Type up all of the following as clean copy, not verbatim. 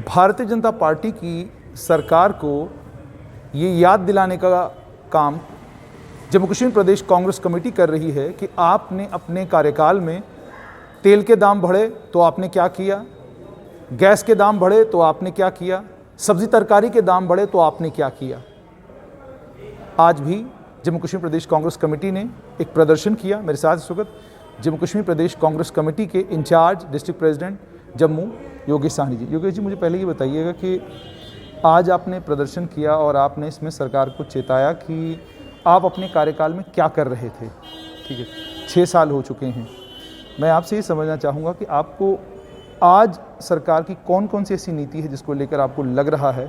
Bharatiya Janata party की सरकार को ये याद दिलाने का काम जम्मू कश्मीर प्रदेश कांग्रेस कमेटी कर रही है कि आपने अपने कार्यकाल में तेल के दाम बढ़े तो आपने क्या किया, गैस के दाम बढ़े तो आपने क्या किया, सब्जी तरकारी के दाम बढ़े तो आपने क्या किया। आज भी जम्मू कश्मीर प्रदेश कांग्रेस कमेटी ने एक प्रदर्शन किया। मेरे साथ इस वक्त जम्मू कश्मीर प्रदेश कांग्रेस कमेटी के incharge district president Jammu Yogesh Sahni ji. Yogesh ji, मुझे पहले ये बताइएगा कि आज आपने प्रदर्शन किया और आपने इसमें सरकार को चेताया कि आप अपने कार्यकाल में क्या कर रहे थे। ठीक है, 6 साल हो चुके हैं। मैं आपसे ये समझना चाहूँगा कि आपको आज सरकार की कौन कौन सी ऐसी नीति है जिसको लेकर आपको लग रहा है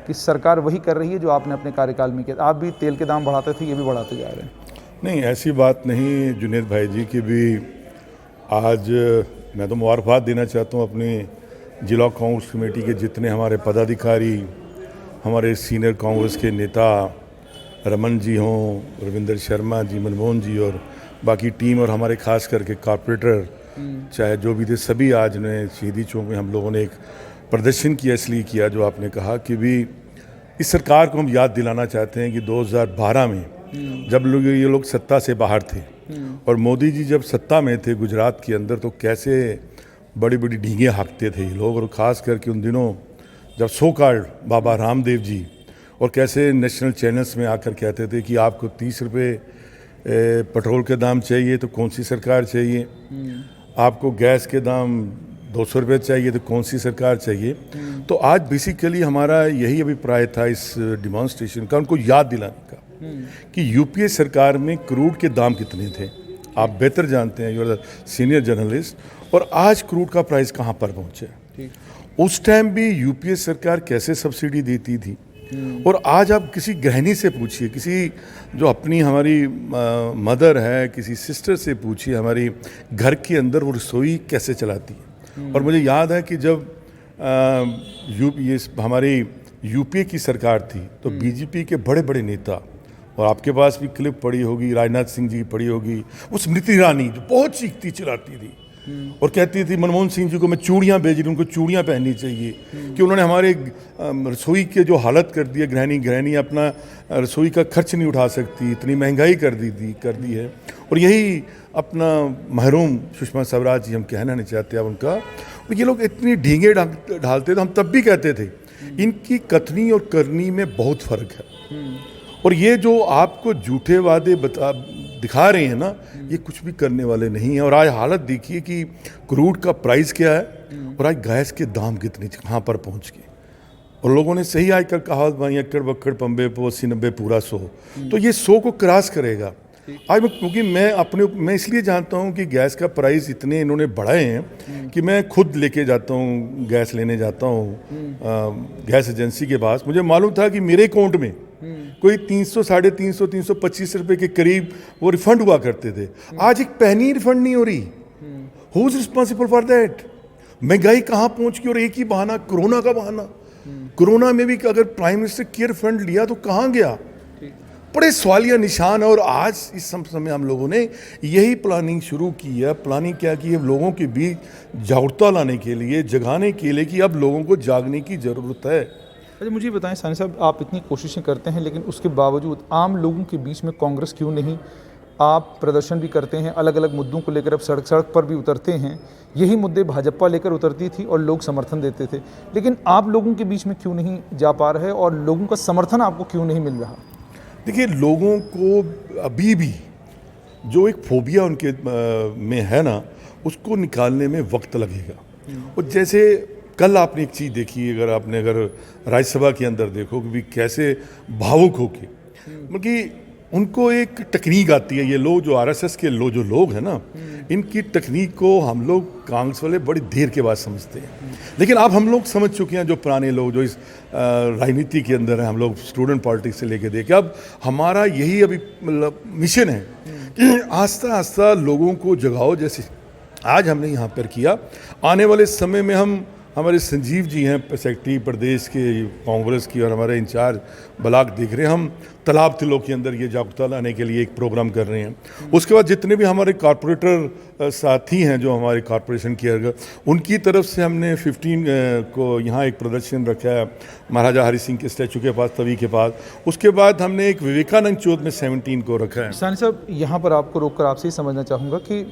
कि सरकार वही कर रही है जो आपने अपने कार्यकाल में किया। आप भी तेल के दाम बढ़ाते थे, ये भी बढ़ाते जा रहे हैं। नहीं, ऐसी बात नहीं जुनेद भाई जी कि भी आज मैं तो मुबारकबाद देना चाहता हूँ अपने जिला कांग्रेस कमेटी के जितने हमारे पदाधिकारी, हमारे सीनियर कांग्रेस के नेता रमन जी हों, रविंदर शर्मा जी, मनमोहन जी और बाकी टीम और हमारे खास करके कॉर्पोरेटर चाहे जो भी थे, सभी आज ने शहीदी चौक में हम लोगों ने एक प्रदर्शन किया। इसलिए किया जो आपने कहा कि भी इस सरकार को हम याद दिलाना चाहते हैं कि 2012 में जब ये लोग सत्ता से बाहर थे और मोदी जी जब सत्ता में थे गुजरात के अंदर, तो कैसे बड़ी बड़ी डींगे हाँकते थे ये लोग। और ख़ास करके उन दिनों जब सो कॉल्ड बाबा रामदेव जी और कैसे नेशनल चैनल्स में आकर कहते थे कि आपको 30 रुपये पेट्रोल के दाम चाहिए तो कौन सी सरकार चाहिए, आपको गैस के दाम 200 रुपये चाहिए तो कौन सी सरकार चाहिए। तो आज बेसिकली हमारा यही अभिप्राय था इस डिमॉन्स्ट्रेशन का, उनको याद दिलाने का कि यूपीए सरकार में क्रूड के दाम कितने थे। आप बेहतर जानते हैं, यूर सीनियर जर्नलिस्ट। और आज क्रूड का प्राइस कहाँ पर पहुँचा। उस टाइम भी यूपीए सरकार कैसे सब्सिडी देती थी। और आज आप किसी गृहिणी से पूछिए, किसी जो अपनी हमारी मदर है, किसी सिस्टर से पूछिए हमारी घर के अंदर वो रसोई कैसे चलाती है। और मुझे याद है कि जब ये हमारी यूपीए की सरकार थी तो बीजेपी के बड़े बड़े नेता, और आपके पास भी क्लिप पड़ी होगी, राजनाथ सिंह जी की पड़ी होगी, वो स्मृति ईरानी जो बहुत चीखती चिल्लाती थी और कहती थी मनमोहन सिंह जी को मैं चूड़ियाँ भेज रही हूँ, उनको चूड़ियाँ पहननी चाहिए कि उन्होंने हमारे रसोई के जो हालत कर दी है, गृहिणी अपना रसोई का खर्च नहीं उठा सकती, इतनी महंगाई कर दी है। और यही अपना महरूम सुषमा स्वराज जी हम कहना नहीं चाहते अब उनका। और ये लोग इतनी ढींगे ढालते थे, हम तब भी कहते थे इनकी कथनी और करनी में बहुत फ़र्क है। और ये जो आपको झूठे वादे दिखा रहे हैं ना, ये कुछ भी करने वाले नहीं हैं। और आज हालत देखिए कि क्रूड का प्राइस क्या है और आज गैस के दाम कितने कहाँ पर पहुँच गए। और लोगों ने सही आजकल कहा भाई अक्कड़ बक्कड़ पंबे पे 80-90 पूरा 100, तो ये 100 को क्रॉस करेगा आज। क्योंकि मैं इसलिए जानता हूँ कि गैस का प्राइस इतने इन्होंने बढ़ाए हैं कि मैं खुद लेके जाता हूँ, गैस लेने जाता हूँ गैस एजेंसी के पास। मुझे मालूम था कि मेरे अकाउंट में कोई 300, 350, 325 रुपए के करीब वो रिफंड हुआ करते थे। आज एक पैनी रिफंड नहीं हो रही। Who is responsible for that. महंगाई कहाँ पहुंच गई। और एक ही बहाना, कोरोना का बहाना। कोरोना में भी अगर प्राइम मिनिस्टर केयर फंड लिया तो कहाँ गया, बड़े सवालिया निशान है। और आज इस समय हम लोगों ने यही प्लानिंग शुरू की है। प्लानिंग क्या की है, लोगों के बीच जागरूकता लाने के लिए, जगाने के लिए कि अब लोगों को जागने की ज़रूरत है। अच्छा, मुझे बताएं सानी साहब, आप इतनी कोशिशें करते हैं लेकिन उसके बावजूद आम लोगों के बीच में कांग्रेस क्यों नहीं। आप प्रदर्शन भी करते हैं, अलग अलग मुद्दों को लेकर अब सड़क पर भी उतरते हैं। यही मुद्दे भाजपा लेकर उतरती थी और लोग समर्थन देते थे, लेकिन आप लोगों के बीच में क्यों नहीं जा पा रहे और लोगों का समर्थन आपको क्यों नहीं मिल रहा। देखिए, लोगों को अभी भी जो एक फोबिया उनके में है ना, उसको निकालने में वक्त लगेगा। और जैसे कल आपने एक चीज़ देखी, अगर राज्यसभा के अंदर देखो कि कैसे भावुक होके, क्योंकि उनको एक टेक्निक आती है। ये लोग जो आरएसएस के जो लोग हैं ना, इनकी टेक्निक को हम लोग कांग्रेस वाले बड़ी देर के बाद समझते हैं। लेकिन अब हम लोग समझ चुके हैं, जो पुराने लोग जो इस राजनीति के अंदर हैं, हम लोग स्टूडेंट पॉलिटिक्स से लेके देखे, अब हमारा यही अभी मतलब मिशन है कि आस्ता आस्ता लोगों को जगाओ। जैसे आज हमने यहाँ पर किया, आने वाले समय में हम हमारे संजीव जी हैं सेक्रेटरी प्रदेश के कांग्रेस की और हमारे इंचार्ज ब्लॉक देख रहे हैं। हम तालाब तिलों के अंदर ये जागरूकता लाने के लिए एक प्रोग्राम कर रहे हैं। उसके बाद जितने भी हमारे कॉरपोरेटर साथी हैं जो हमारे कॉरपोरेशन के अंदर, उनकी तरफ से हमने 15 को यहाँ एक प्रदर्शन रखा है महाराजा हरि सिंह के स्टैचू के पास, तवी के पास। उसके बाद हमने एक विवेकानंद चौक में 17 को रखा है। सानी साहब, यहाँ पर आपको रोककर आपसे ही समझना चाहूँगा कि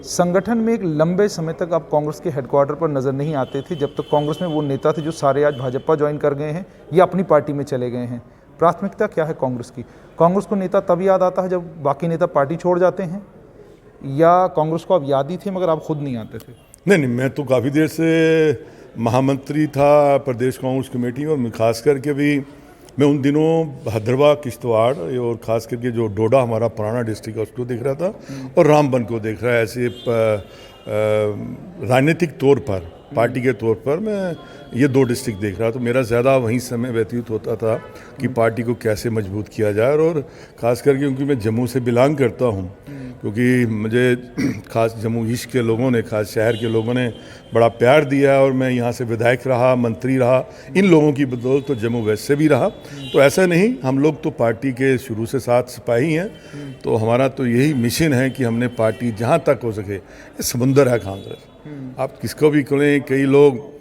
संगठन में एक लंबे समय तक आप कांग्रेस के हेडक्वार्टर पर नज़र नहीं आते थे, जब तक कांग्रेस में वो नेता थे जो सारे आज भाजपा ज्वाइन कर गए हैं या अपनी पार्टी में चले गए हैं। प्राथमिकता क्या है कांग्रेस की? कांग्रेस को नेता तब याद आता है जब बाकी नेता पार्टी छोड़ जाते हैं, या कांग्रेस को आप याद ही थे मगर आप खुद नहीं आते थे? नहीं, मैं तो काफ़ी देर से महामंत्री था प्रदेश कांग्रेस कमेटी, और खास करके भी मैं उन दिनों भद्रवा, किश्तवाड़ और ख़ास करके जो डोडा हमारा पुराना डिस्ट्रिक्ट है उसको देख रहा था, और रामबन को देख रहा है। ऐसे राजनीतिक तौर पर, पार्टी के तौर पर मैं ये 2 डिस्ट्रिक्ट देख रहा था। तो मेरा ज़्यादा वहीं समय व्यतीत होता था कि पार्टी को कैसे मजबूत किया जाए, और ख़ास करके क्योंकि मैं जम्मू से बिलोंग करता हूँ, क्योंकि मुझे खास जम्मू ईस्ट के लोगों ने, खास शहर के लोगों ने बड़ा प्यार दिया, और मैं यहाँ से विधायक रहा, मंत्री रहा, इन लोगों की बदौलत तो जम्मू वेस्ट से भी रहा। तो ऐसा नहीं, हम लोग तो पार्टी के शुरू से साथ सिपाही हैं। तो हमारा तो यही मिशन है कि हमने पार्टी जहाँ तक हो सके, ये समुंदर है कांग्रेस, आप किसको भी कहें। कई लोग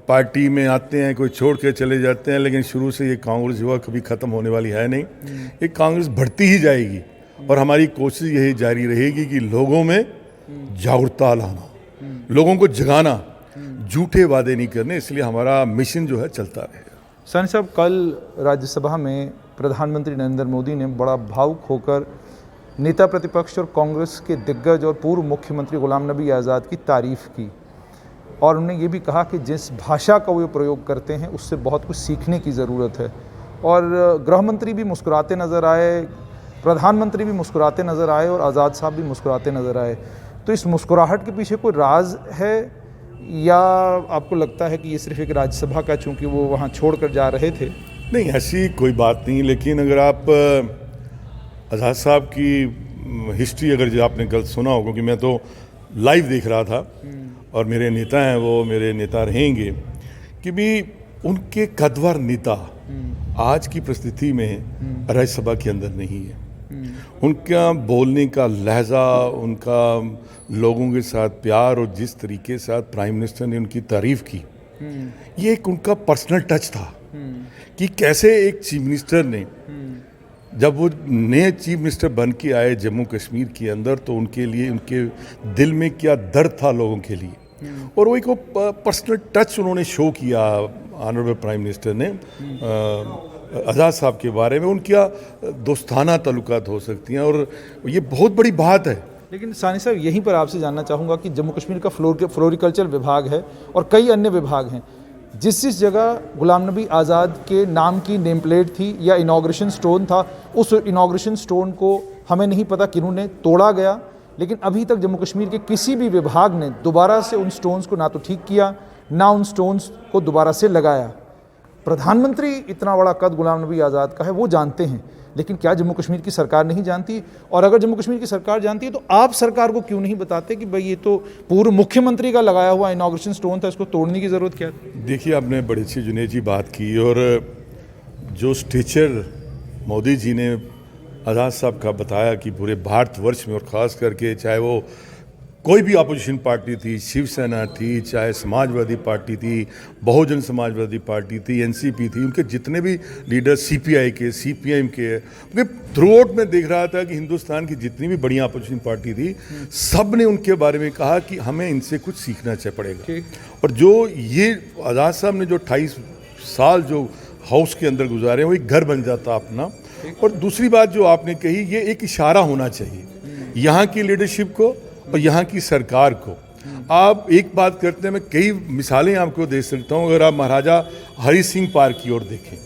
पार्टी में आते हैं, कोई छोड़ के चले जाते हैं, लेकिन शुरू से ये कांग्रेस युवा कभी ख़त्म होने वाली है नहीं। ये कांग्रेस बढ़ती ही जाएगी, और हमारी कोशिश यही जारी रहेगी कि लोगों में जागरूकता लाना, लोगों को जगाना, झूठे वादे नहीं करने। इसलिए हमारा मिशन जो है चलता रहेगा। सानी साहब, कल राज्यसभा में प्रधानमंत्री नरेंद्र मोदी ने बड़ा भावुक होकर नेता प्रतिपक्ष और कांग्रेस के दिग्गज और पूर्व मुख्यमंत्री गुलाम नबी आज़ाद की तारीफ़ की, और उन्होंने ये भी कहा कि जिस भाषा का वो प्रयोग करते हैं उससे बहुत कुछ सीखने की ज़रूरत है। और गृह मंत्री भी मुस्कुराते नज़र आए, प्रधानमंत्री भी मुस्कुराते नज़र आए, और आज़ाद साहब भी मुस्कुराते नज़र आए। तो इस मुस्कुराहट के पीछे कोई राज है, या आपको लगता है कि ये सिर्फ एक राज्यसभा का, चूँकि वो वहाँ छोड़ कर जा रहे थे? नहीं, ऐसी कोई बात नहीं। लेकिन अगर आप आज़ाद साहब की हिस्ट्री अगर जो आपने कल सुना हो, क्योंकि मैं तो लाइव देख रहा था, और मेरे नेता हैं वो मेरे नेता रहेंगे, कि भी उनके कद्वर नेता आज की परिस्थिति में राज्यसभा के अंदर नहीं है। उनका बोलने का लहजा, उनका लोगों के साथ प्यार, और जिस तरीके से प्राइम मिनिस्टर ने उनकी तारीफ़ की, ये एक उनका पर्सनल टच था कि कैसे एक चीफ मिनिस्टर ने, जब वो नए चीफ मिनिस्टर बन के आए जम्मू कश्मीर के अंदर, तो उनके लिए, उनके दिल में क्या दर्द था लोगों के लिए, और वो एक पर्सनल टच उन्होंने शो किया ऑनरेबल प्राइम मिनिस्टर ने आज़ाद साहब के बारे में। उनका दोस्ताना ताल्लुकात हो सकती हैं, और ये बहुत बड़ी बात है। लेकिन सानी साहब, यहीं पर आपसे जानना चाहूँगा कि जम्मू कश्मीर का फ्लोरिकल्चर विभाग है और कई अन्य विभाग हैं, जिस जगह गुलाम नबी आज़ाद के नाम की नेम प्लेट थी या इनॉग्रेशन स्टोन था, उस इनॉग्रेशन स्टोन को हमें नहीं पता किन्होंने तोड़ा गया, लेकिन अभी तक जम्मू कश्मीर के किसी भी विभाग ने दोबारा से उन स्टोन्स को ना तो ठीक किया, ना उन स्टोन्स को दोबारा से लगाया। प्रधानमंत्री इतना बड़ा कद गुलाम नबी आज़ाद का है, वो जानते हैं, लेकिन क्या जम्मू कश्मीर की सरकार नहीं जानती? और अगर जम्मू कश्मीर की सरकार जानती है तो आप सरकार को क्यों नहीं बताते कि भाई ये तो पूर्व मुख्यमंत्री का लगाया हुआ इनॉग्रेशन स्टोन था, इसको तोड़ने की ज़रूरत क्या थी? देखिए, आपने बड़ी अच्छी जुनेद जी बात की, और जो स्टेचर मोदी जी ने आज़ाद साहब का बताया कि पूरे भारतवर्ष में, और ख़ास करके चाहे वो कोई भी अपोजिशन पार्टी थी, शिवसेना थी, चाहे समाजवादी पार्टी थी, बहुजन समाजवादी पार्टी थी, एनसीपी थी, उनके जितने भी लीडर, सीपीआई के, सीपीएम के, थ्रू आउट में देख रहा था कि हिंदुस्तान की जितनी भी बड़ी अपोजिशन पार्टी थी, सब ने उनके बारे में कहा कि हमें इनसे कुछ सीखना पड़ेगा। और जो ये आज़ाद साहब ने जो 28 साल जो हाउस के अंदर गुजारे, वो एक घर बन जाता अपना। और दूसरी बात जो आपने कही, ये एक इशारा होना चाहिए यहाँ की लीडरशिप को और यहाँ की सरकार को। आप एक बात करते हैं, मैं कई मिसालें आपको दे सकता हूँ। अगर आप महाराजा हरि सिंह पार्क की ओर देखें,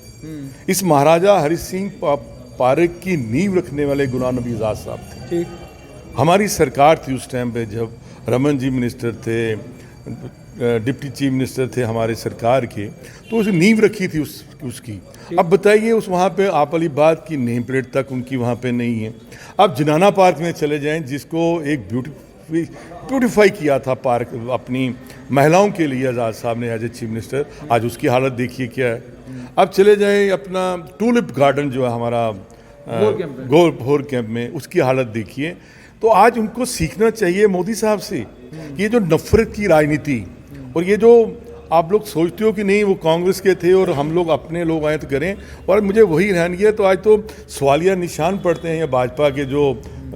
इस महाराजा हरि सिंह पार्क की नींव रखने वाले गुलाम नबी आज़ाद साहब थे। हमारी सरकार थी उस टाइम पे, जब रमन जी मिनिस्टर थे, डिप्टी चीफ मिनिस्टर थे हमारे सरकार के, तो उस नींव रखी थी उसकी। अब बताइए, उस वहाँ पे आप अली बात की नेम प्लेट तक उनकी वहाँ पे नहीं है। आप जिनाना पार्क में चले जाएं, जिसको एक ब्यूटीफुल ब्यूटिफाई किया था पार्क अपनी महिलाओं के लिए आज़ाद साहब ने एज ए चीफ मिनिस्टर, आज उसकी हालत देखिए क्या है। अब चले जाएं अपना टूलिप गार्डन जो है हमारा घोर कैंप में, उसकी हालत देखिए। तो आज उनको सीखना चाहिए मोदी साहब से कि ये जो नफरत की राजनीति और ये जो आप लोग सोचते हो कि नहीं वो कांग्रेस के थे और हम लोग अपने लोग आए तो करें, और मुझे वही रहनी है। तो आज तो सवालिया निशान पड़ते हैं या भाजपा के जो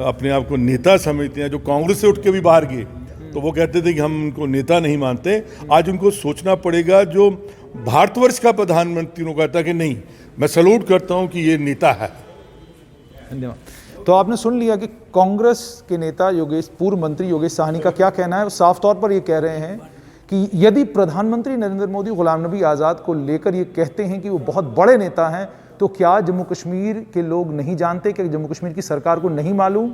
अपने आप को नेता समझते हैं, जो कांग्रेस से उठ के भी बाहर गए, तो वो कहते थे कि हम उनको नेता नहीं मानते। आज उनको सोचना पड़ेगा, जो भारतवर्ष का प्रधानमंत्री उनको कहता कि नहीं, मैं सैल्यूट करता हूँ कि ये नेता है। धन्यवाद। तो आपने सुन लिया कि कांग्रेस के नेता योगेश, पूर्व मंत्री योगेश साहनी का क्या कहना है। वो साफ तौर पर ये कह रहे हैं कि यदि प्रधानमंत्री नरेंद्र मोदी गुलाम नबी आज़ाद को लेकर ये कहते हैं कि वो बहुत बड़े नेता हैं, तो क्या जम्मू कश्मीर के लोग नहीं जानते, कि जम्मू कश्मीर की सरकार को नहीं मालूम